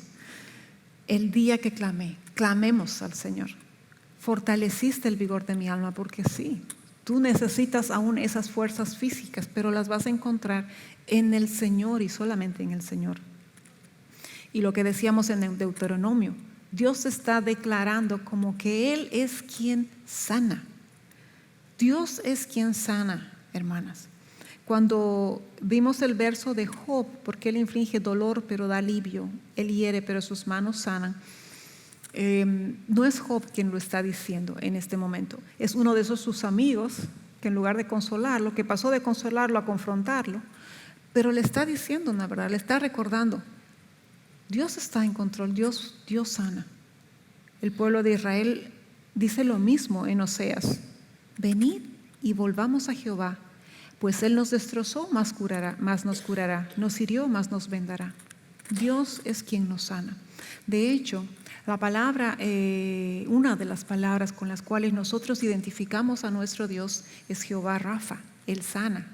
[SPEAKER 1] El día que clamé, clamemos al Señor. Fortaleciste el vigor de mi alma, porque sí, tú necesitas aún esas fuerzas físicas, pero las vas a encontrar en el Señor y solamente en el Señor. Y lo que decíamos en el Deuteronomio, Dios está declarando como que Él es quien sana. Dios es quien sana, hermanas. Cuando vimos el verso de Job, porque Él inflige dolor pero da alivio, Él hiere pero sus manos sanan, no es Job quien lo está diciendo en este momento, es uno de esos sus amigos que en lugar de consolarlo, que pasó de consolarlo a confrontarlo, pero le está diciendo una verdad, le está recordando, Dios está en control, Dios sana. El pueblo de Israel dice lo mismo en Oseas, venid y volvamos a Jehová, pues Él nos destrozó, más nos curará, nos hirió, más nos vendará. Dios es quien nos sana. De hecho, la palabra, una de las palabras con las cuales nosotros identificamos a nuestro Dios es Jehová Rafa, Él sana.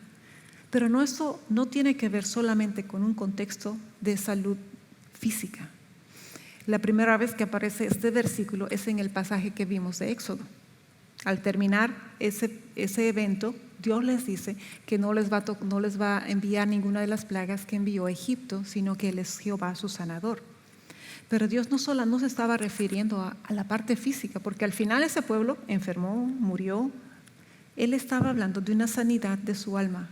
[SPEAKER 1] Pero esto no tiene que ver solamente con un contexto de salud física. La primera vez que aparece este versículo es en el pasaje que vimos de Éxodo. Al terminar ese evento, Dios les dice que no les va a enviar ninguna de las plagas que envió a Egipto, sino que Él es Jehová su sanador. Pero Dios no se estaba refiriendo a la parte física, porque al final ese pueblo enfermó, murió. Él estaba hablando de una sanidad de su alma,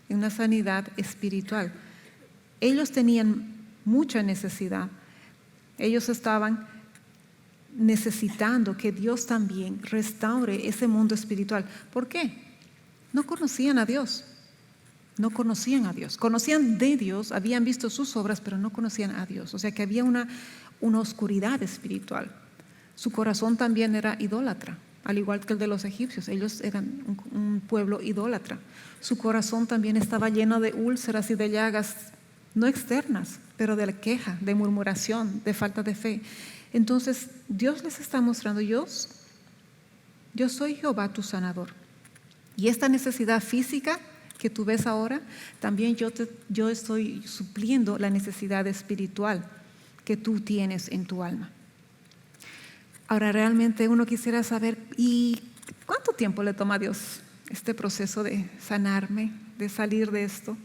[SPEAKER 1] de una sanidad espiritual. Ellos tenían mucha necesidad. Ellos estaban necesitando que Dios también restaure ese mundo espiritual. ¿Por qué? No conocían a Dios. No conocían a Dios. Conocían de Dios, habían visto sus obras, pero no conocían a Dios. O sea que había una oscuridad espiritual. Su corazón también era idólatra, al igual que el de los egipcios. Ellos eran un pueblo idólatra. Su corazón también estaba lleno de úlceras y de llagas, no externas, pero de queja, de murmuración, de falta de fe. Entonces Dios les está mostrando, yo soy Jehová tu sanador. Y esta necesidad física que tú ves ahora, también yo estoy supliendo la necesidad espiritual que tú tienes en tu alma. Ahora realmente uno quisiera saber, ¿y cuánto tiempo le toma a Dios este proceso de sanarme, de salir de esto?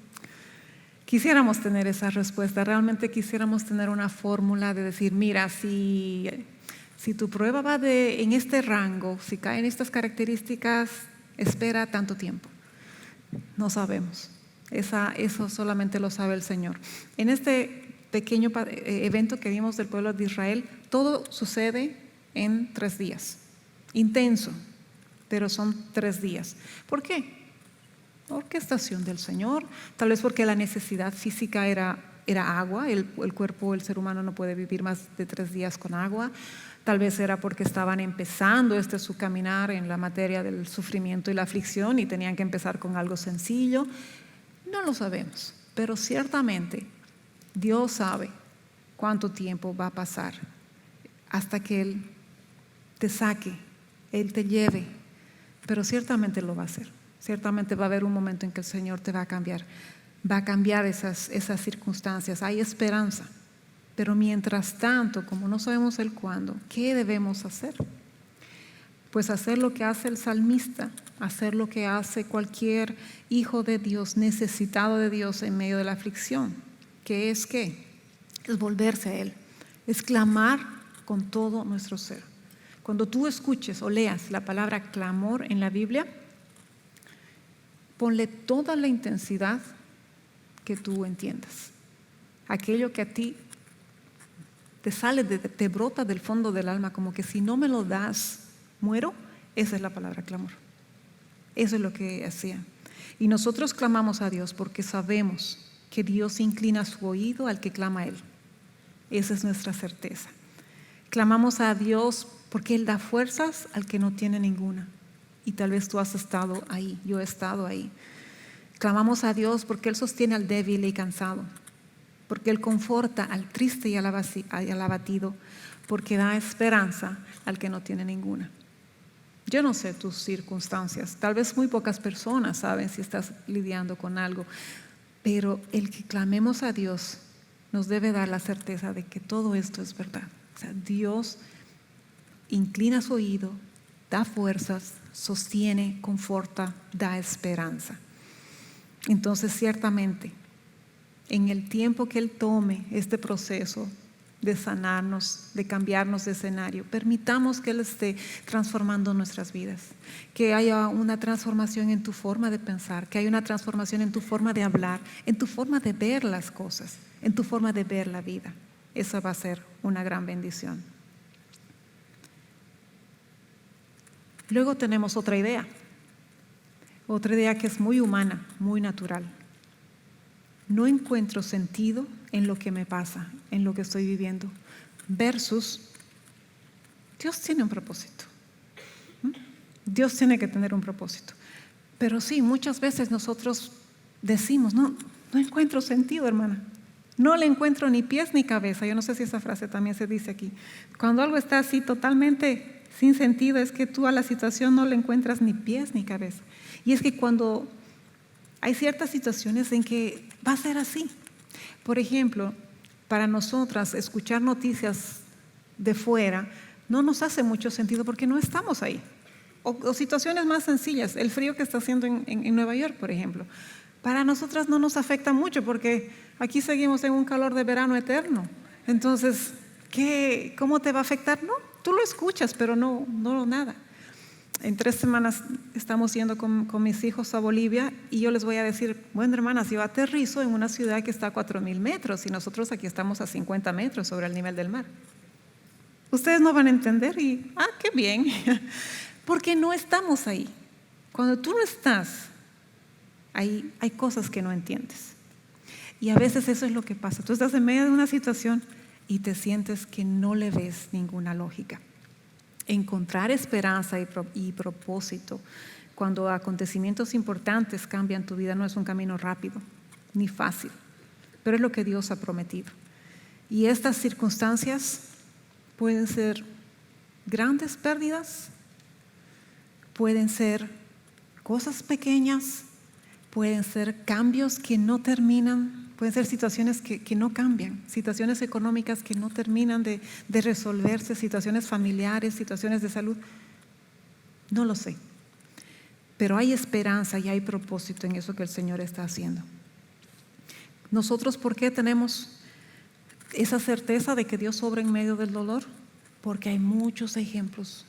[SPEAKER 1] Quisiéramos tener esa respuesta, realmente quisiéramos tener una fórmula de decir, mira, si tu prueba va en este rango, si cae en estas características, espera tanto tiempo. No sabemos, eso solamente lo sabe el Señor. En este pequeño evento que vimos del pueblo de Israel, todo sucede en 3 días, intenso, pero son 3 días. ¿Por qué? Orquestación del Señor, tal vez porque la necesidad física era agua, el cuerpo, el ser humano no puede vivir más de 3 días con agua, tal vez era porque estaban empezando su caminar en la materia del sufrimiento y la aflicción y tenían que empezar con algo sencillo, no lo sabemos, pero ciertamente Dios sabe cuánto tiempo va a pasar hasta que Él te saque, Él te lleve, pero ciertamente lo va a hacer. Ciertamente va a haber un momento en que el Señor te va a cambiar esas circunstancias. Hay esperanza, pero mientras tanto, como no sabemos el cuándo, ¿qué debemos hacer? Pues hacer lo que hace el salmista, hacer lo que hace cualquier hijo de Dios, necesitado de Dios en medio de la aflicción. ¿Qué es qué? Es volverse a Él, es clamar con todo nuestro ser. Cuando tú escuches o leas la palabra clamor en la Biblia, ponle toda la intensidad que tú entiendas. Aquello que a ti te sale, te brota del fondo del alma, como que si no me lo das, muero. Esa es la palabra clamor. Eso es lo que hacía. Y nosotros clamamos a Dios porque sabemos que Dios inclina su oído al que clama a Él. Esa es nuestra certeza. Clamamos a Dios porque Él da fuerzas al que no tiene ninguna. Y tal vez tú has estado ahí, yo he estado ahí. Clamamos a Dios porque Él sostiene al débil y cansado. porque Él conforta al triste y al abatido, porque da esperanza al que no tiene ninguna. Yo no sé tus circunstancias, tal vez muy pocas personas saben si estás lidiando con algo, pero el que clamemos a Dios nos debe dar la certeza de que todo esto es verdad. O sea, Dios inclina su oído, da fuerzas, sostiene, conforta, da esperanza. Entonces, ciertamente, en el tiempo que Él tome este proceso de sanarnos, de cambiarnos de escenario, permitamos que Él esté transformando nuestras vidas, que haya una transformación en tu forma de pensar, que haya una transformación en tu forma de hablar, en tu forma de ver las cosas, en tu forma de ver la vida. Esa va a ser una gran bendición. Luego tenemos otra idea que es muy humana, muy natural. No encuentro sentido en lo que me pasa, en lo que estoy viviendo, versus Dios tiene un propósito. Dios tiene que tener un propósito. Pero sí, muchas veces nosotros decimos, no encuentro sentido, hermana. No le encuentro ni pies ni cabeza. Yo no sé si esa frase también se dice aquí. Cuando algo está así totalmente sin sentido, es que tú a la situación no le encuentras ni pies ni cabeza. Y es que cuando hay ciertas situaciones en que va a ser así. Por ejemplo, para nosotras escuchar noticias de fuera no nos hace mucho sentido porque no estamos ahí. O situaciones más sencillas, el frío que está haciendo en Nueva York, por ejemplo. Para nosotras no nos afecta mucho porque aquí seguimos en un calor de verano eterno. Entonces, ¿cómo te va a afectar? No, tú lo escuchas, pero no nada. En 3 semanas estamos yendo con mis hijos a Bolivia y yo les voy a decir, bueno, hermanas, yo aterrizo en una ciudad que está a 4,000 metros y nosotros aquí estamos a 50 metros sobre el nivel del mar. Ustedes no van a entender y, qué bien, porque no estamos ahí. Cuando tú no estás ahí, hay cosas que no entiendes. Y a veces eso es lo que pasa. Tú estás en medio de una situación y te sientes que no le ves ninguna lógica. Encontrar esperanza y propósito cuando acontecimientos importantes cambian tu vida no es un camino rápido ni fácil, pero es lo que Dios ha prometido. Y estas circunstancias pueden ser grandes pérdidas, pueden ser cosas pequeñas, pueden ser cambios que no terminan, pueden ser situaciones que no cambian, situaciones económicas que no terminan de resolverse, situaciones familiares, situaciones de salud. No lo sé. Pero hay esperanza y hay propósito en eso que el Señor está haciendo. Nosotros, ¿por qué tenemos esa certeza de que Dios obra en medio del dolor? Porque hay muchos ejemplos.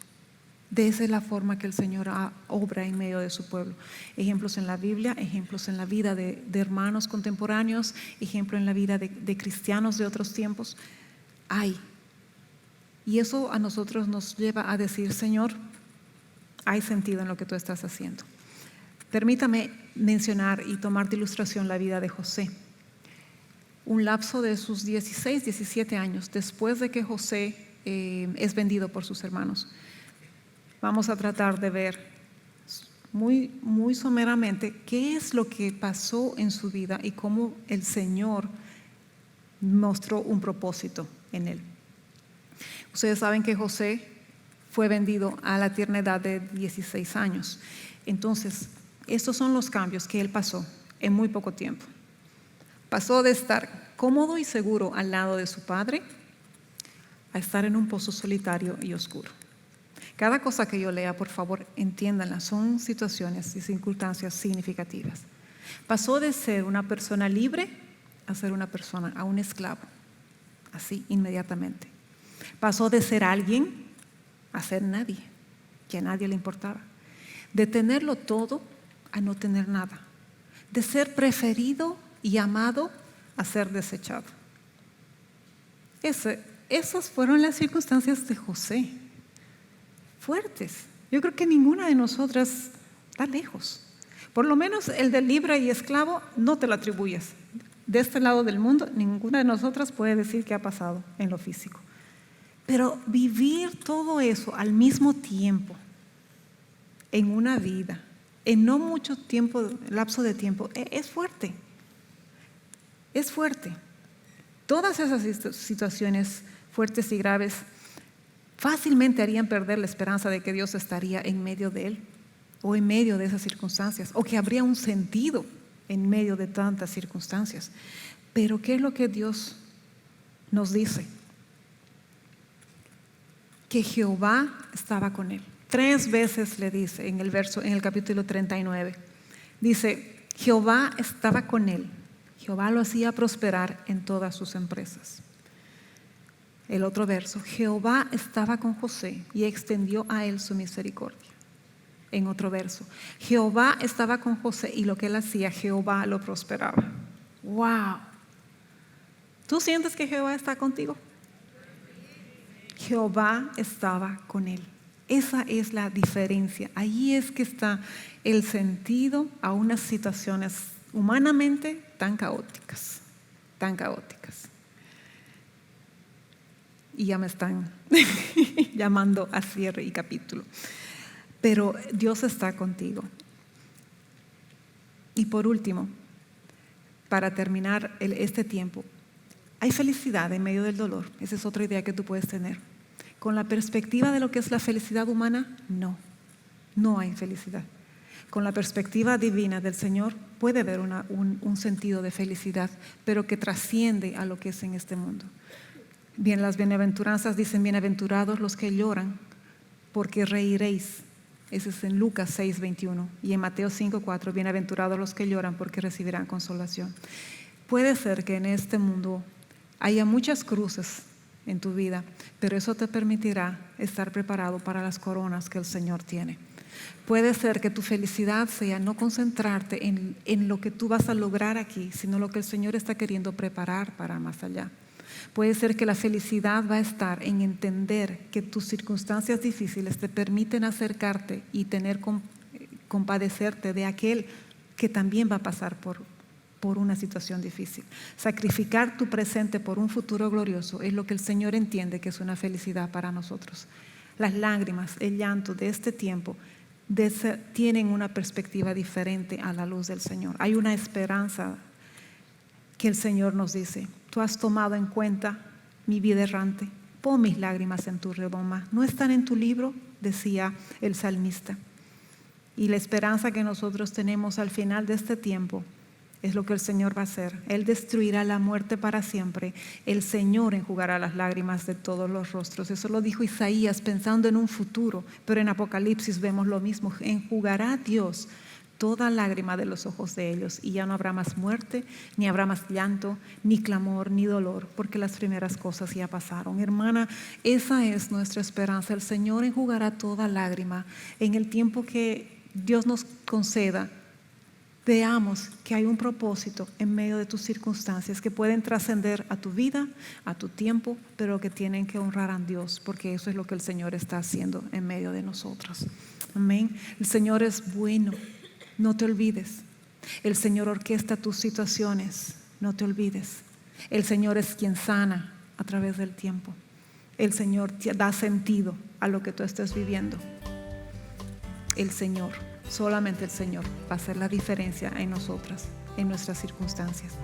[SPEAKER 1] De esa es la forma que el Señor obra en medio de su pueblo. Ejemplos en la Biblia, ejemplos en la vida de hermanos contemporáneos, ejemplos en la vida de cristianos de otros tiempos. Hay. Y eso a nosotros nos lleva a decir, Señor, hay sentido en lo que tú estás haciendo. Permítame mencionar y tomar de ilustración la vida de José. Un lapso de sus 16, 17 años, después de que José es vendido por sus hermanos. Vamos a tratar de ver muy, muy someramente qué es lo que pasó en su vida y cómo el Señor mostró un propósito en él. Ustedes saben que José fue vendido a la tierna edad de 16 años. Entonces, estos son los cambios que él pasó en muy poco tiempo. Pasó de estar cómodo y seguro al lado de su padre a estar en un pozo solitario y oscuro. Cada cosa que yo lea, por favor, entiéndanla, son situaciones y circunstancias significativas. Pasó de ser una persona libre a un esclavo, así inmediatamente. Pasó de ser alguien a ser nadie, que a nadie le importaba. De tenerlo todo a no tener nada. De ser preferido y amado a ser desechado. Esas fueron las circunstancias de José. Fuertes. Yo creo que ninguna de nosotras está lejos. Por lo menos el de libre y esclavo no te lo atribuyes. De este lado del mundo, ninguna de nosotras puede decir que ha pasado en lo físico. Pero vivir todo eso al mismo tiempo, en una vida, en no mucho tiempo, lapso de tiempo, es fuerte. Es fuerte. Todas esas situaciones fuertes y graves fácilmente harían perder la esperanza de que Dios estaría en medio de él o en medio de esas circunstancias, o que habría un sentido en medio de tantas circunstancias. Pero ¿qué es lo que Dios nos dice? Que Jehová estaba con él. 3 veces le dice en el capítulo 39. Dice, Jehová estaba con él. Jehová lo hacía prosperar en todas sus empresas. El otro verso, Jehová estaba con José y extendió a él su misericordia. En otro verso, Jehová estaba con José y lo que él hacía, Jehová lo prosperaba. ¡Wow! ¿Tú sientes que Jehová está contigo? Jehová estaba con él. Esa es la diferencia. Ahí es que está el sentido a unas situaciones humanamente tan caóticas, tan caóticas. Y ya me están llamando a cierre y capítulo. Pero Dios está contigo. Y por último, para terminar este tiempo, hay felicidad en medio del dolor. Esa es otra idea que tú puedes tener. Con la perspectiva de lo que es la felicidad humana, no hay felicidad. Con la perspectiva divina del Señor puede haber un sentido de felicidad, pero que trasciende a lo que es en este mundo. Bien, las bienaventuranzas dicen, bienaventurados los que lloran, porque reiréis. Ese es en Lucas 6:21. Y en Mateo 5:4, bienaventurados los que lloran, porque recibirán consolación. Puede ser que en este mundo haya muchas cruces en tu vida, pero eso te permitirá estar preparado para las coronas que el Señor tiene. Puede ser que tu felicidad sea no concentrarte en lo que tú vas a lograr aquí, sino lo que el Señor está queriendo preparar para más allá. Puede ser que la felicidad va a estar en entender que tus circunstancias difíciles te permiten acercarte y compadecerte de aquel que también va a pasar por una situación difícil. Sacrificar tu presente por un futuro glorioso es lo que el Señor entiende que es una felicidad para nosotros. Las lágrimas, el llanto de este tiempo tienen una perspectiva diferente a la luz del Señor. Hay una esperanza que el Señor nos dice, tú has tomado en cuenta mi vida errante, pon mis lágrimas en tu redoma. ¿No están en tu libro?, decía el salmista. Y la esperanza que nosotros tenemos al final de este tiempo es lo que el Señor va a hacer. Él destruirá la muerte para siempre. El Señor enjugará las lágrimas de todos los rostros. Eso lo dijo Isaías pensando en un futuro, pero en Apocalipsis vemos lo mismo. Enjugará Dios toda lágrima de los ojos de ellos, y ya no habrá más muerte, ni habrá más llanto, ni clamor, ni dolor, porque las primeras cosas ya pasaron. Hermana, esa es nuestra esperanza. El Señor enjugará toda lágrima. En el tiempo que Dios nos conceda, veamos que hay un propósito en medio de tus circunstancias que pueden trascender a tu vida, a tu tiempo, pero que tienen que honrar a Dios, porque eso es lo que el Señor está haciendo en medio de nosotros. Amén. El Señor es bueno. No te olvides. El Señor orquesta tus situaciones. No te olvides. El Señor es quien sana a través del tiempo. El Señor te da sentido a lo que tú estés viviendo. El Señor, solamente el Señor va a hacer la diferencia en nosotras, en nuestras circunstancias.